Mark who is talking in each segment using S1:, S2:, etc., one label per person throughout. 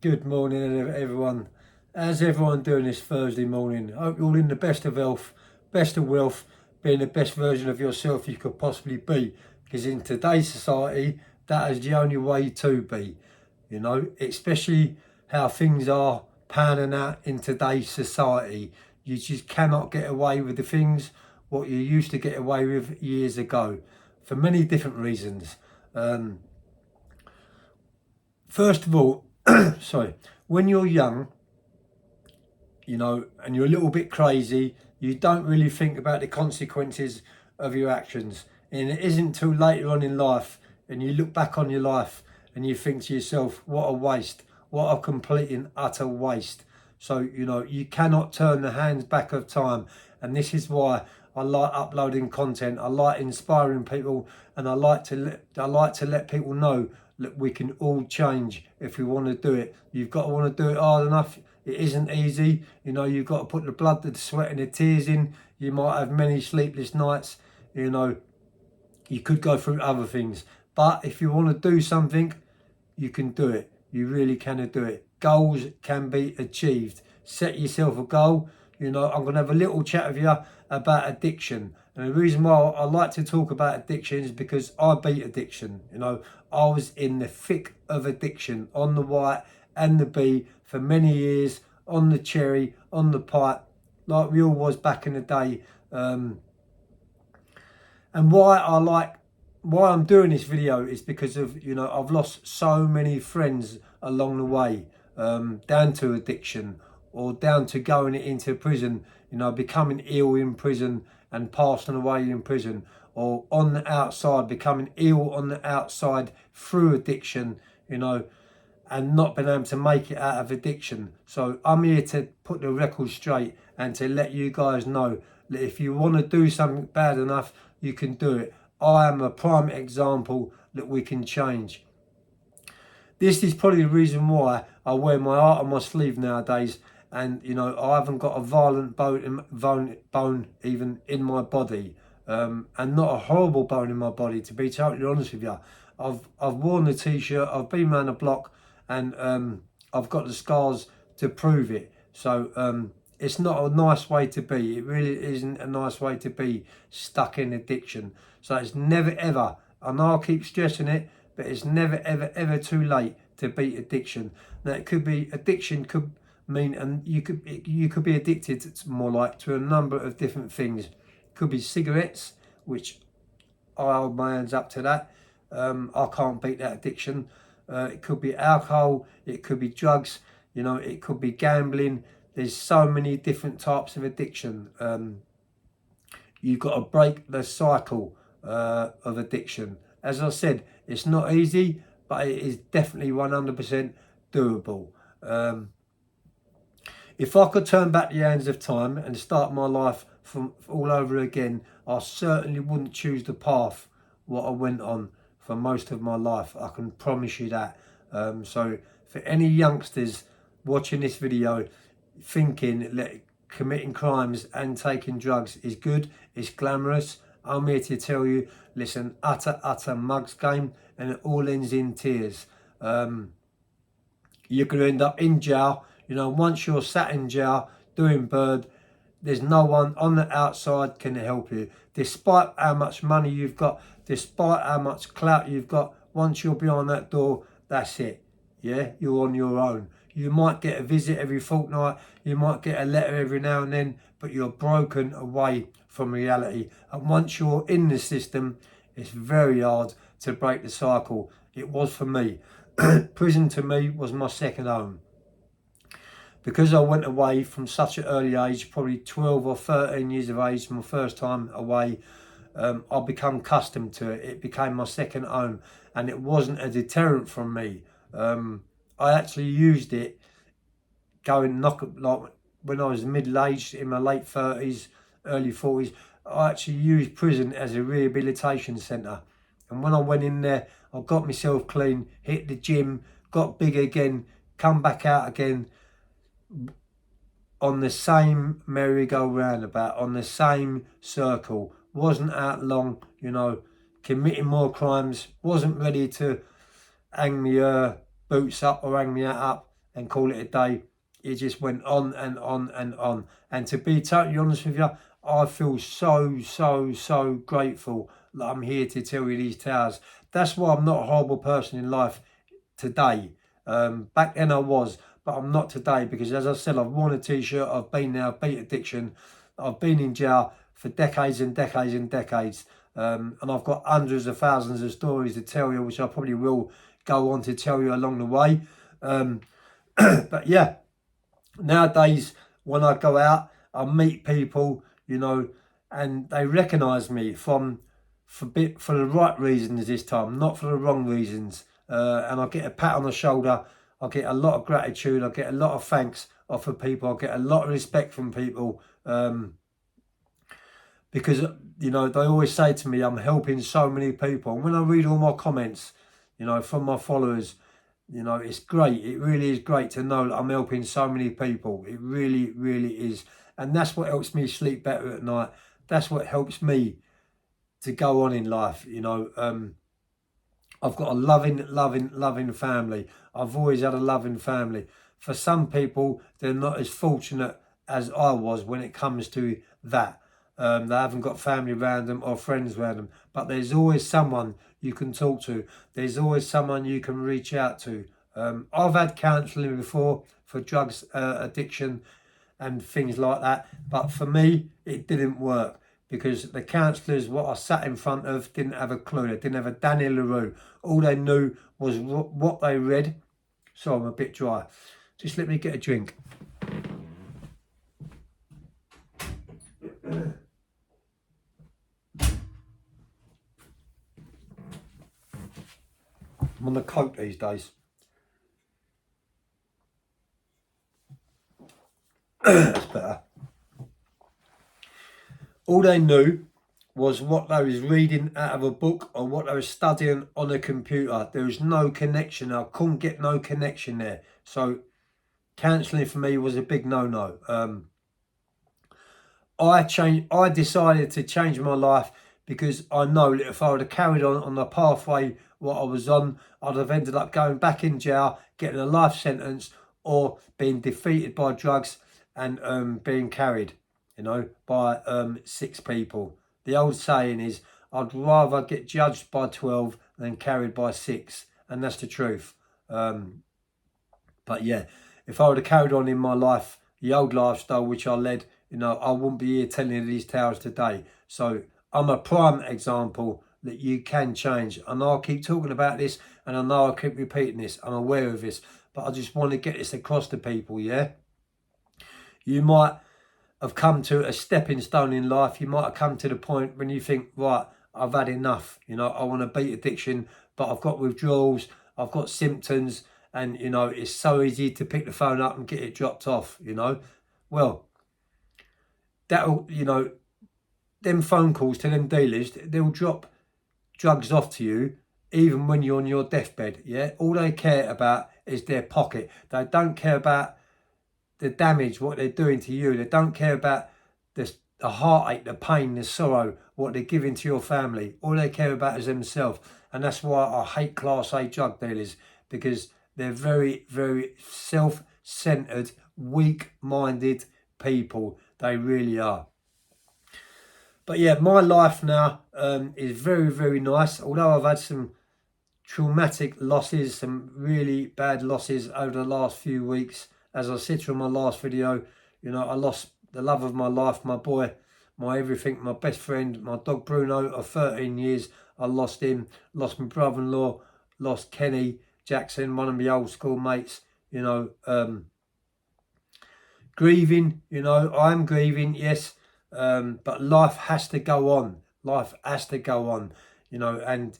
S1: Good morning, everyone. How's everyone doing this Thursday morning? Hope you're all in the best of health, best of wealth, being the best version of yourself you could possibly be. Because in today's society, that is the only way to be. Especially how things are panning out in today's society. You just cannot get away with the things what you used to get away with years ago, for many different reasons. First of all, sorry, when you're young, and you're a little bit crazy, you don't really think about the consequences of your actions. And it isn't till later on in life and you look back on your life and you think to yourself, what a waste, what a complete and utter waste. So, you cannot turn the hands back of time. And this is why I like uploading content. I like inspiring people, and I like to let people know that we can all change if we want to do it. You've got to want to do it hard enough. It isn't easy. You've got to put the blood, the sweat and the tears in. You might have many sleepless nights. You could go through other things. But if you want to do something, you can do it. You really can do it. Goals can be achieved. Set yourself a goal. I'm going to have a little chat with you about addiction. And the reason why I like to talk about addiction is because I beat addiction. I was in the thick of addiction, on the white and the B for many years, on the cherry, on the pipe, like we all was back in the day. And why I'm doing this video is because of, I've lost so many friends along the way, down to addiction or down to going into prison, becoming ill in prison and passing away in prison, or on the outside, becoming ill on the outside through addiction, and not being able to make it out of addiction. So I'm here to put the record straight and to let you guys know that if you want to do something bad enough, you can do it. I am a prime example that we can change. This is probably the reason why I wear my heart on my sleeve nowadays, and I haven't got a violent bone even in my body, and not a horrible bone in my body, to be totally honest with you. I've worn the t-shirt, I've been around the block, and I've got the scars to prove it. So it's not a nice way to be. It really isn't a nice way to be stuck in addiction. So it's never ever, I know I keep stressing it, but it's never ever too late to beat addiction. Now it could be, addiction could mean, and you could be addicted more like to a number of different things. It could be cigarettes, which I hold my hands up to that. I can't beat that addiction. It could be alcohol, it could be drugs, it could be gambling. There's so many different types of addiction. You've got to break the cycle of addiction. As I said, it's not easy, but it is definitely 100% doable. If I could turn back the hands of time and start my life from all over again, I certainly wouldn't choose the path what I went on for most of my life. I can promise you that. So for any youngsters watching this video thinking that committing crimes and taking drugs is good, it's glamorous, I'm here to tell you, listen, utter mugs game, and it all ends in tears. You're going to end up in jail. Once you're sat in jail doing bird, there's no one on the outside can help you. Despite how much money you've got, despite how much clout you've got, once you're behind that door, that's it. Yeah, you're on your own. You might get a visit every fortnight, you might get a letter every now and then, but you're broken away from reality. And once you're in the system, it's very hard to break the cycle. It was for me. Prison to me was my second home. Because I went away from such an early age, probably 12 or 13 years of age, my first time away, I become accustomed to it. It became my second home, and it wasn't a deterrent from me. I actually used it like when I was middle-aged, in my late 30s, early 40s. I actually used prison as a rehabilitation centre. And when I went in there, I got myself clean, hit the gym, got big again, come back out again, on the same merry-go-roundabout, on the same circle. Wasn't out long, committing more crimes. Wasn't ready to hang me boots up or hang me out up. and call it a day. It just went on and on and on. And to be totally honest with you, I feel so grateful that I'm here to tell you these tales. That's why I'm not a horrible person in life today. Back then I was, but I'm not today, because as I said, I've worn a t-shirt, I've been now, beat addiction, I've been in jail for decades and decades and decades. And I've got hundreds of thousands of stories to tell you, which I probably will go on to tell you along the way. But yeah, nowadays when I go out, I meet people, you know, and they recognise me for the right reasons this time, not for the wrong reasons. And I get a pat on the shoulder, I get a lot of gratitude, I get a lot of thanks off of people, I get a lot of respect from people. Because, you know, they always say to me, I'm helping so many people. And when I read all my comments, you know, from my followers, you know, it's great. It really is great to know that I'm helping so many people. It really is. And that's what helps me sleep better at night. That's what helps me to go on in life, you know. I've got a loving family. I've always had a loving family. For some people, they're not as fortunate as I was when it comes to that. They haven't got family around them or friends around them. But there's always someone you can talk to. There's always someone you can reach out to. I've had counselling before for drugs addiction and things like that. But for me, it didn't work, because the counsellors, what I sat in front of, didn't have a clue. They didn't have a Daniel LaRue. All they knew was what they read. So I'm a bit dry. Just let me get a drink. I'm on the coke these days. That's better. All they knew was what they was reading out of a book or what they was studying on a computer. There was no connection. I couldn't get no connection there. So counselling for me was a big no-no. I decided to change my life because I know that if I would have carried on the pathway what I was on, I'd have ended up going back in jail, getting a life sentence, or being defeated by drugs and being carried, you know, by 6 people. The old saying is, I'd rather get judged by 12 than carried by 6, and that's the truth. But yeah, if I would have carried on in my life, the old lifestyle which I led, you know, I wouldn't be here telling you these tales today. So I'm a prime example that you can change. I know I keep talking about this, and I know I keep repeating this. I'm aware of this, but I just want to get this across to people, yeah? You might have come to a stepping stone in life. You might have come to the point when you think, right, I've had enough. You know, I want to beat addiction, but I've got withdrawals, I've got symptoms, and, you know, it's so easy to pick the phone up and get it dropped off, you know? Well, that'll, you know, them phone calls to them dealers, they'll drop drugs off to you even when you're on your deathbed, yeah? All they care about is their pocket. They don't care about the damage, what they're doing to you. They don't care about the heartache, the pain, the sorrow, what they're giving to your family. All they care about is themselves. And that's why I hate Class A drug dealers, because they're very self-centered, weak-minded people. They really are. But yeah, my life now is very nice. Although I've had some traumatic losses, some really bad losses over the last few weeks. As I said in my last video, you know, I lost the love of my life, my boy, my everything, my best friend, my dog Bruno of 13 years. I lost him, lost my brother-in-law, lost Kenny Jackson, one of my old school mates, you know. Grieving, you know, I'm grieving, yes. But life has to go on. Life has to go on, you know. And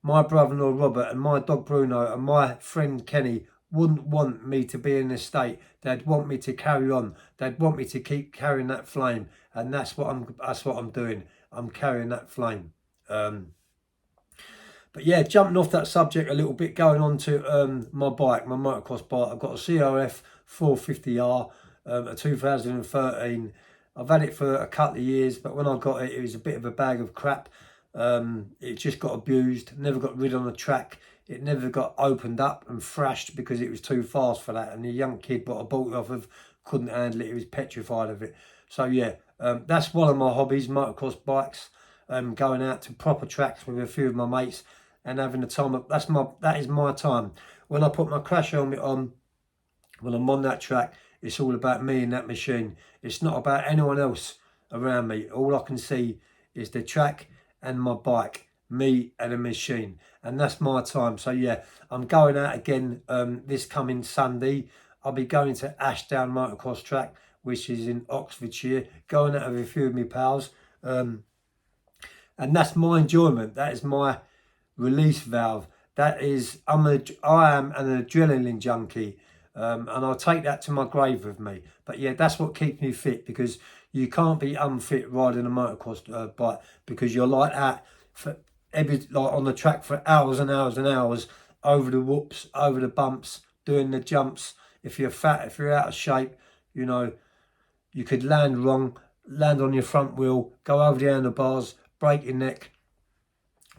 S1: my brother-in-law Robert and my dog Bruno and my friend Kenny wouldn't want me to be in this state. They'd want me to carry on. They'd want me to keep carrying that flame, and that's what I'm doing. I'm carrying that flame. But yeah, jumping off that subject a little bit, going on to my bike, my motocross bike. I've got a CRF 450R, a 2013. I've had it for a couple of years, but when I got it, it was a bit of a bag of crap. It just got abused, never got rid on the track. it never got opened up and thrashed because it was too fast for that. And the young kid what I bought it off of couldn't handle it. He was petrified of it. So yeah, that's one of my hobbies, motocross bikes. Going out to proper tracks with a few of my mates and having the time. That is my time. When I put my crash helmet on, when I'm on that track, it's all about me and that machine. It's not about anyone else around me. All I can see is the track and my bike, me and a machine, and that's my time. So yeah, I'm going out again this coming Sunday. I'll be going to Ashdown Motocross Track, which is in Oxfordshire, going out with a few of my pals, and that's my enjoyment. That is my release valve. I am an adrenaline junkie. And I'll take that to my grave with me. But yeah, that's what keeps me fit, because you can't be unfit riding a motocross bike, because you're like that for like on the track for hours and hours and hours, over the whoops, over the bumps, doing the jumps. If you're fat, if you're out of shape, you know, you could land wrong, land on your front wheel, go over the handlebars, break your neck.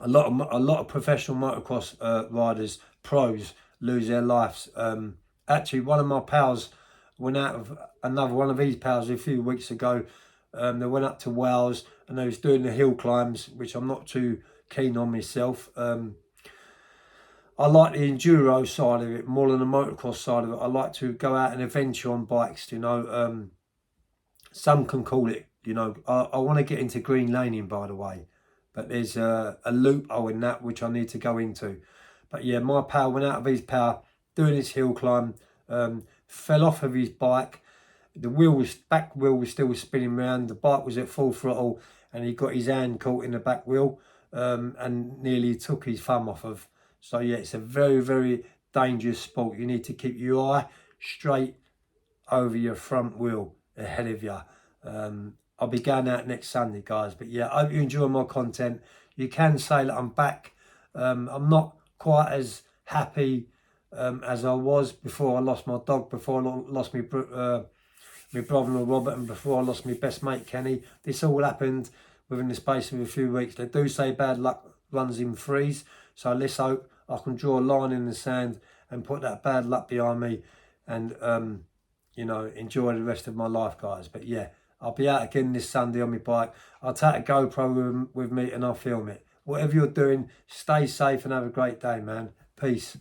S1: A lot of professional motocross riders, pros, lose their lives. Actually, one of my pals went out of another one of his pals a few weeks ago. They went up to Wales and they was doing the hill climbs, which I'm not too keen on myself. I like the enduro side of it more than the motocross side of it. I like to go out and adventure on bikes, you know. Some can call it, you know, I want to get into green laning, by the way. But there's a loophole in that which I need to go into. But yeah, my pal went out of his power doing his hill climb, fell off of his bike. The back wheel was still spinning round. The bike was at full throttle, and he got his hand caught in the back wheel, and nearly took his thumb off of. So yeah, it's a very, very dangerous sport. You need to keep your eye straight over your front wheel ahead of you. I'll be going out next Sunday, guys. But yeah, I hope you enjoy my content. You can say that I'm back. I'm not quite as happy as I was before I lost my dog, before I lost my brother-in-law Robert, and before I lost my best mate Kenny. This all happened within the space of a few weeks. They do say bad luck runs in threes, so let's hope I can draw a line in the sand and put that bad luck behind me, and you know, enjoy the rest of my life, guys. But yeah, I'll be out again this Sunday on my bike. I'll take a GoPro with me and I'll film it. Whatever you're doing, stay safe and have a great day, man. Peace.